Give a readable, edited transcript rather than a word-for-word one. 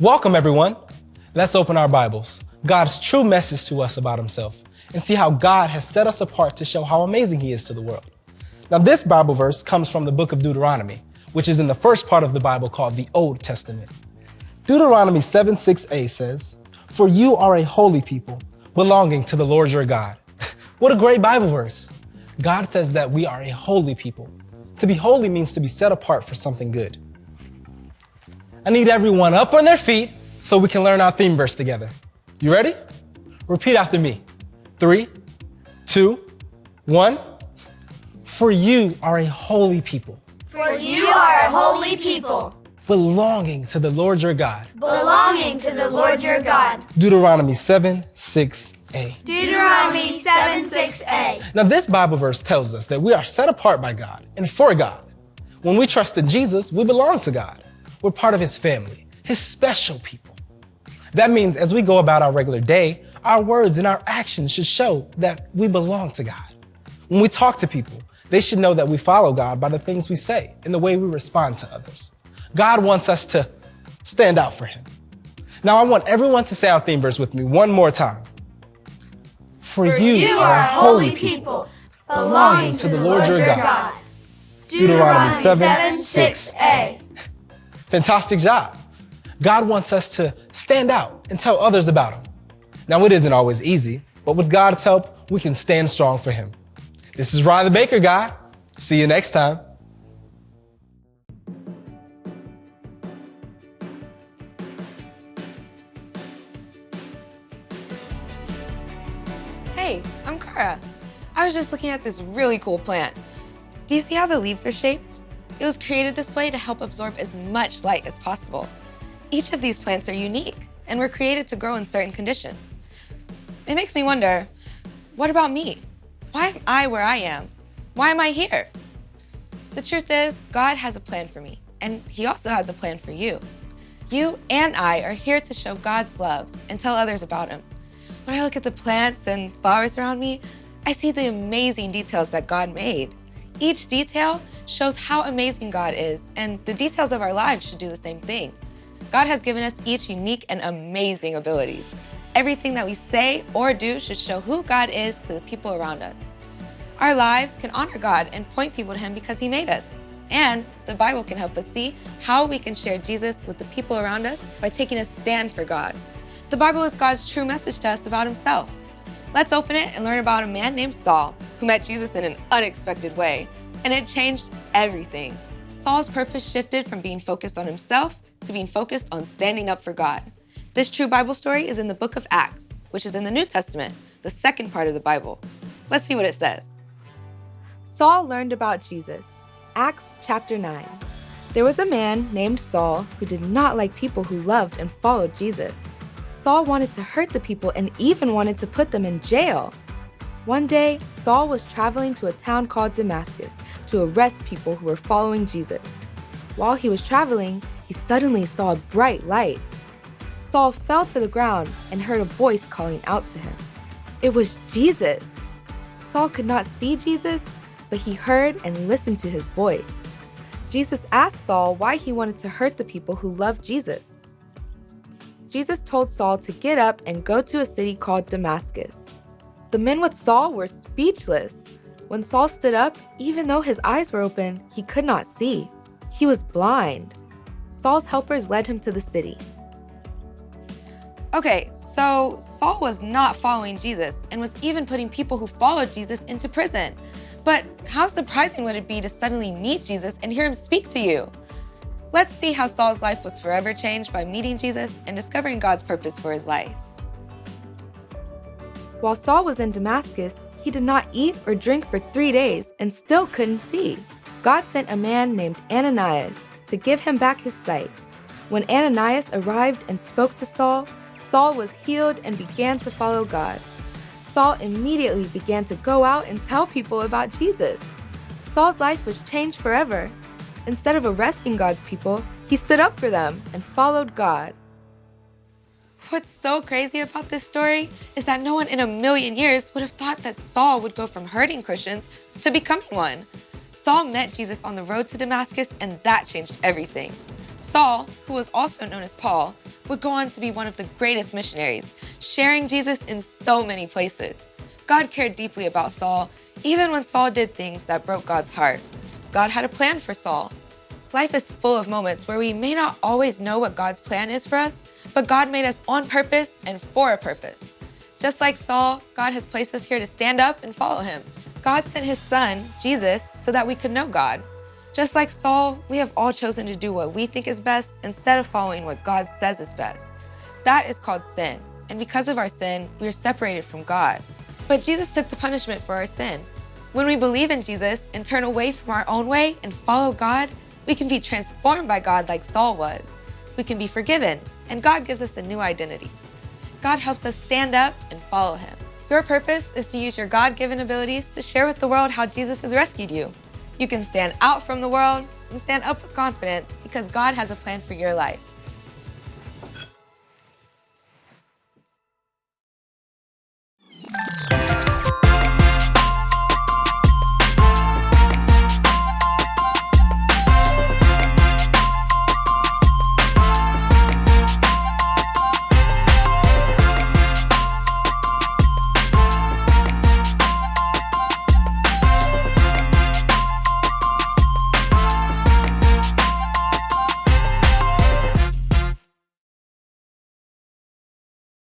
Welcome, everyone. Let's open our Bibles, God's true message to us about himself, and see how God has set us apart to show how amazing he is to the world. Now, this Bible verse comes from the book of Deuteronomy, which is in the first part of the Bible called the Old Testament. Deuteronomy 7:6a says, "For you are a holy people, belonging to the Lord your God." What a great Bible verse. God says that we are a holy people. To be holy means to be set apart for something good. I need everyone up on their feet so we can learn our theme verse together. You ready? Repeat after me. 3, 2, 1. For you are a holy people. For you are a holy people. Belonging to the Lord your God. Belonging to the Lord your God. Deuteronomy 7:6a. Deuteronomy 7:6a. Now this Bible verse tells us that we are set apart by God and for God. When we trust in Jesus, we belong to God. We're part of his family, his special people. That means as we go about our regular day, our words and our actions should show that we belong to God. When we talk to people, they should know that we follow God by the things we say and the way we respond to others. God wants us to stand out for him. Now I want everyone to say our theme verse with me one more time. For you are a holy people, belonging to the Lord your God. Deuteronomy 7:6a. Fantastic job. God wants us to stand out and tell others about him. Now, it isn't always easy, but with God's help, we can stand strong for him. This is Ryan the Baker Guy. See you next time. Hey, I'm Kara. I was just looking at this really cool plant. Do you see how the leaves are shaped? It was created this way to help absorb as much light as possible. Each of these plants are unique and were created to grow in certain conditions. It makes me wonder, what about me? Why am I where I am? Why am I here? The truth is, God has a plan for me, and he also has a plan for you. You and I are here to show God's love and tell others about him. When I look at the plants and flowers around me, I see the amazing details that God made. Each detail shows how amazing God is, and the details of our lives should do the same thing. God has given us each unique and amazing abilities. Everything that we say or do should show who God is to the people around us. Our lives can honor God and point people to him because he made us. And the Bible can help us see how we can share Jesus with the people around us by taking a stand for God. The Bible is God's true message to us about himself. Let's open it and learn about a man named Saul who met Jesus in an unexpected way, and it changed everything. Saul's purpose shifted from being focused on himself to being focused on standing up for God. This true Bible story is in the book of Acts, which is in the New Testament, the second part of the Bible. Let's see what it says. Saul learned about Jesus. Acts chapter 9. There was a man named Saul who did not like people who loved and followed Jesus. Saul wanted to hurt the people and even wanted to put them in jail. One day, Saul was traveling to a town called Damascus to arrest people who were following Jesus. While he was traveling, he suddenly saw a bright light. Saul fell to the ground and heard a voice calling out to him. It was Jesus. Saul could not see Jesus, but he heard and listened to his voice. Jesus asked Saul why he wanted to hurt the people who loved Jesus. Jesus told Saul to get up and go to a city called Damascus. The men with Saul were speechless. When Saul stood up, even though his eyes were open, he could not see. He was blind. Saul's helpers led him to the city. Okay, so Saul was not following Jesus and was even putting people who followed Jesus into prison. But how surprising would it be to suddenly meet Jesus and hear him speak to you? Let's see how Saul's life was forever changed by meeting Jesus and discovering God's purpose for his life. While Saul was in Damascus, he did not eat or drink for 3 days and still couldn't see. God sent a man named Ananias to give him back his sight. When Ananias arrived and spoke to Saul, Saul was healed and began to follow God. Saul immediately began to go out and tell people about Jesus. Saul's life was changed forever. Instead of arresting God's people, he stood up for them and followed God. What's so crazy about this story is that no one in a million years would have thought that Saul would go from hurting Christians to becoming one. Saul met Jesus on the road to Damascus, and that changed everything. Saul, who was also known as Paul, would go on to be one of the greatest missionaries, sharing Jesus in so many places. God cared deeply about Saul, even when Saul did things that broke God's heart. God had a plan for Saul. Life is full of moments where we may not always know what God's plan is for us, but God made us on purpose and for a purpose. Just like Saul, God has placed us here to stand up and follow him. God sent his son, Jesus, so that we could know God. Just like Saul, we have all chosen to do what we think is best instead of following what God says is best. That is called sin, and because of our sin, we are separated from God. But Jesus took the punishment for our sin. When we believe in Jesus and turn away from our own way and follow God, we can be transformed by God like Saul was. We can be forgiven, and God gives us a new identity. God helps us stand up and follow him. Your purpose is to use your God-given abilities to share with the world how Jesus has rescued you. You can stand out from the world and stand up with confidence because God has a plan for your life.